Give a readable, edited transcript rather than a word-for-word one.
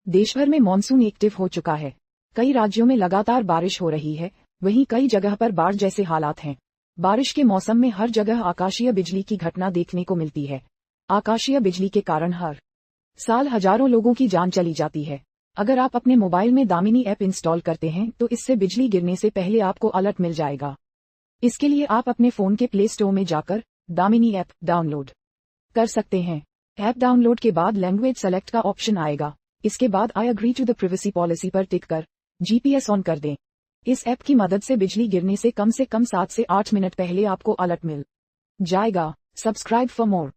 देश भर में मॉनसून एक्टिव हो चुका है। कई राज्यों में लगातार बारिश हो रही है, वहीं कई जगह पर बाढ़ जैसे हालात हैं। बारिश के मौसम में हर जगह आकाशीय बिजली की घटना देखने को मिलती है। आकाशीय बिजली के कारण हर साल हजारों लोगों की जान चली जाती है। अगर आप अपने मोबाइल में दामिनी ऐप इंस्टॉल करते हैं तो इससे बिजली गिरने से पहले आपको अलर्ट मिल जाएगा। इसके लिए आप अपने फोन के प्ले स्टोर में जाकर दामिनी ऐप डाउनलोड कर सकते हैं। ऐप डाउनलोड के बाद लैंग्वेज सेलेक्ट का ऑप्शन आएगा। इसके बाद I agree to the privacy policy पर टिक कर GPS ऑन कर दें। इस ऐप की मदद से बिजली गिरने से कम 7 से 8 मिनट पहले आपको अलर्ट मिल जाएगा। Subscribe for more.